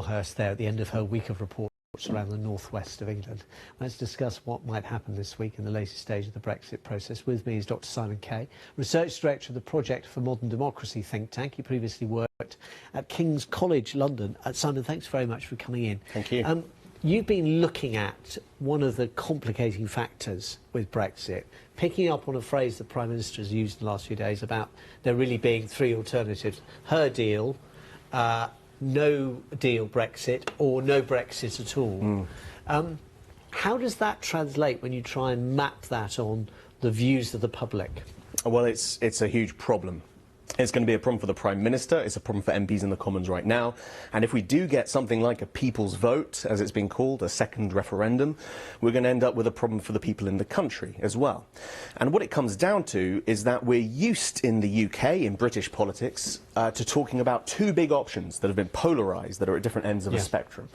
Hurst there at the end of her week of reports around the northwest of England. Let's discuss what might happen this week in the latest stage of the Brexit process. With me is Dr. Simon Kay, Research Director of the Project for Modern Democracy think tank. He previously worked at King's College London. Simon, thanks very much for coming in. Thank you. You've been looking at one of the complicating factors with Brexit, picking up on a phrase the Prime Minister has used in the last few days about there really being three alternatives: her deal, no deal Brexit, or no Brexit at all. How does that translate when you try and map that on the views of the public? Well, it's a huge problem. It's going to be a problem for the Prime Minister, it's a problem for MPs in the Commons right now, and if we do get something like a people's vote, as it's been called, a second referendum, we're going to end up with a problem for the people in the country as well. And what it comes down to is that we're used in the UK, in British politics, to talking about two big options that have been polarised, that are at different ends of a spectrum.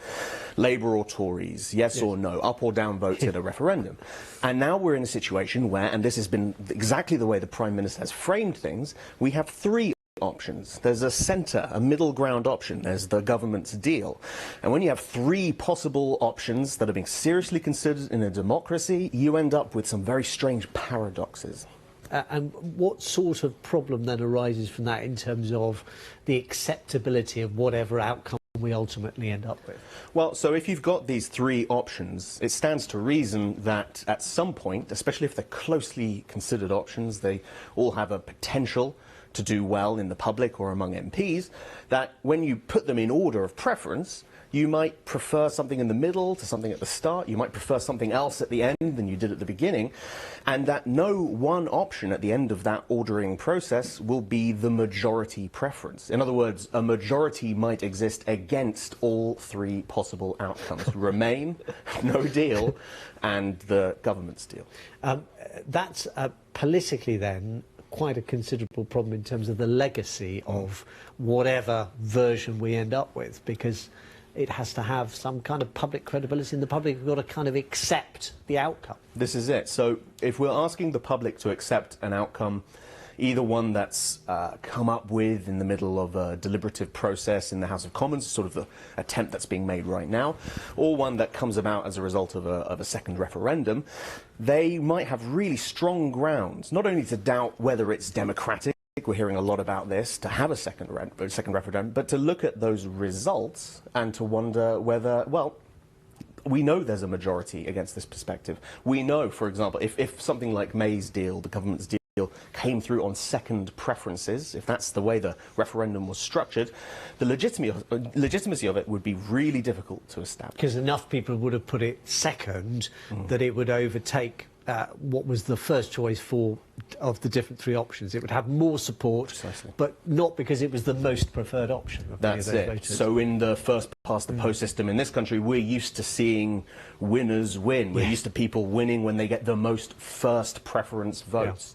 Labour or Tories, yes or no, up or down votes at a referendum. And now we're in a situation where, and this has been exactly the way the Prime Minister has framed things, we have three options. There's a centre, a middle ground option. There's the government's deal. And when you have three possible options that are being seriously considered in a democracy, you end up with some very strange paradoxes. And what sort of problem then arises from that in terms of the acceptability of whatever outcome we ultimately end up with? Well, so if you've got these three options, it stands to reason that at some point, especially if they're closely considered options, they all have a potential to do well in the public or among MPs, that when you put them in order of preference, you might prefer something in the middle to something at the start, you might prefer something else at the end than you did at the beginning, and that no one option at the end of that ordering process will be the majority preference. In other words, a majority might exist against all three possible outcomes: Remain, no deal, and the government's deal. That's politically then quite a considerable problem in terms of the legacy of whatever version we end up with, because it has to have some kind of public credibility, and the public have got to kind of accept the outcome. This is it. So if we're asking the public to accept an outcome, either one that's come up with in the middle of a deliberative process in the House of Commons, sort of the attempt that's being made right now, or one that comes about as a result of a second referendum, they might have really strong grounds, not only to doubt whether it's democratic, we're hearing a lot about this, to have a second referendum, but to look at those results and to wonder whether, well, we know there's a majority against this perspective. We know, for example, if something like May's deal, the government's deal, came through on second preferences, if that's the way the referendum was structured, the legitimacy of it would be really difficult to establish. Because enough people would have put it second that it would overtake what was the first choice of the different three options. It would have more support, but not because it was the most preferred option. That's it. Voters. So in the first past the post system in this country, we're used to seeing winners win. We're used to people winning when they get the most first preference votes.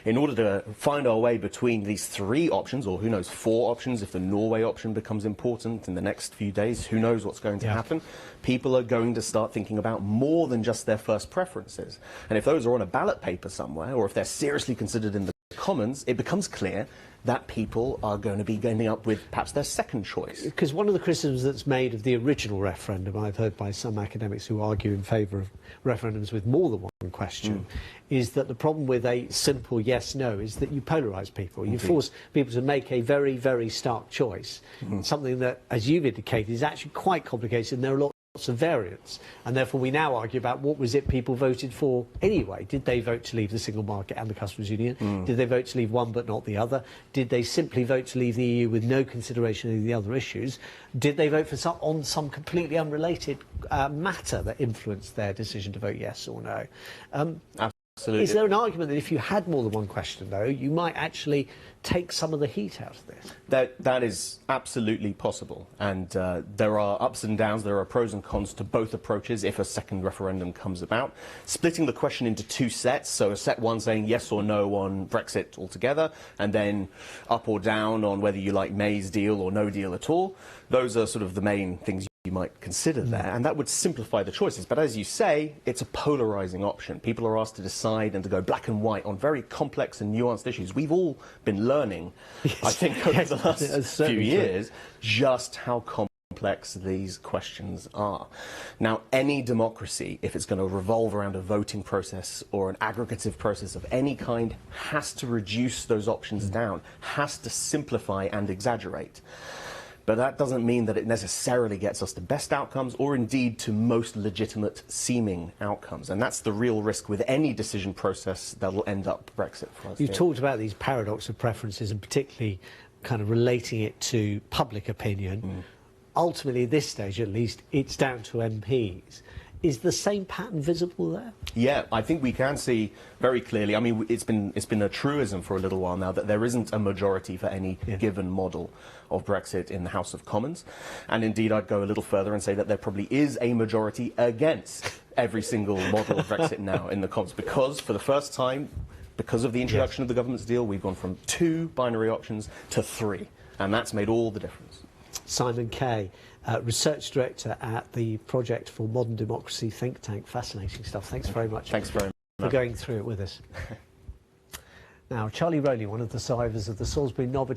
In order to find our way between these three options, or who knows, four options, if the Norway option becomes important in the next few days, who knows what's going to happen, people are going to start thinking about more than just their first preferences. And if those are on a ballot paper somewhere, or if they're seriously considered in the Commons, it becomes clear that people are going to be ending up with perhaps their second choice. Because one of the criticisms that's made of the original referendum, I've heard by some academics who argue in favour of referendums with more than one question, is that the problem with a simple yes-no is that you polarise people. You force people to make a very, very stark choice, something that, as you've indicated, is actually quite complicated, and there are lots of variants, and therefore we now argue about what was it people voted for anyway. Did they vote to leave the single market and the customs union? Did they vote to leave one but not the other? Did they simply vote to leave the EU with no consideration of the other issues? Did they vote for on some completely unrelated matter that influenced their decision to vote yes or no? Absolutely. Is there an argument that if you had more than one question, though, you might actually take some of the heat out of this? That is absolutely possible, and there are ups and downs, there are pros and cons to both approaches if a second referendum comes about. Splitting the question into two sets, so a set one saying yes or no on Brexit altogether, and then up or down on whether you like May's deal or no deal at all, those are sort of the main things you might consider there, and that would simplify the choices. But as you say, it's a polarising option. People are asked to decide and to go black and white on very complex and nuanced issues. We've all been learning, I think, over the last few years, just how complex complex these questions are. Now, any democracy, if it's going to revolve around a voting process or an aggregative process of any kind, has to reduce those options down, has to simplify and exaggerate. But that doesn't mean that it necessarily gets us the best outcomes or indeed to most legitimate seeming outcomes. And that's the real risk with any decision process that will end up Brexit for us. You've talked about these paradox of preferences and particularly kind of relating it to public opinion. Ultimately, at this stage at least, it's down to MPs. Is the same pattern visible there? Yeah, I think we can see very clearly. I mean, it's been a truism for a little while now that there isn't a majority for any given model of Brexit in the House of Commons. And indeed, I'd go a little further and say that there probably is a majority against every single model of Brexit now in the Commons, because for the first time, because of the introduction of the government's deal, we've gone from 2 binary options to 3. And that's made all the difference. Simon Kay, Research Director at the Project for Modern Democracy think tank. Fascinating stuff. Thanks very much. Thanks very much for going through it with us. Now, Charlie Rowley, one of the survivors of the Salisbury Knobber